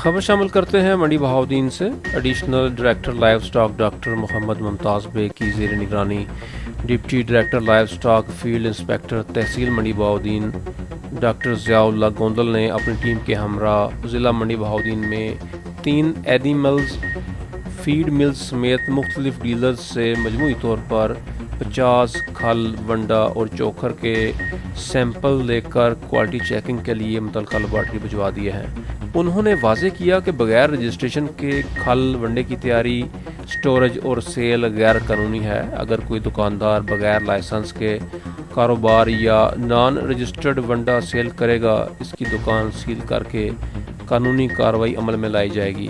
खबर शामिल करते हैं मंडी बहाउद्दीन से। Additional director livestock doctor Mohammad Mumtaz Baig की ज़ेर निगरानी deputy director livestock field inspector tehsil Mandi Bahauddin doctor Ziaullah Gondal ने अपनी टीम के हमरा ज़िला मंडी बहाउद्दीन में 3 एनिमल्स फीड मिल्स समेत मुख्तलिफ डीलर्स से मजमूई तौर पर 50 खल वंडा और चोखर के सैंपल लेकर क्वालिटी चेकिंग के लिए मुतल्लिका लेबॉर्ट्री भिजवा दिए हैं। उन्होंने वाज़ेह किया कि बगैर रजिस्ट्रेशन के खल वंडे की तैयारी, स्टोरेज और सेल गैर कानूनी है। अगर कोई दुकानदार बगैर लाइसेंस के कारोबार या नॉन रजिस्टर्ड वंडा सेल करेगा, इसकी दुकान सील करके कानूनी कार्रवाई अमल में लाई जाएगी।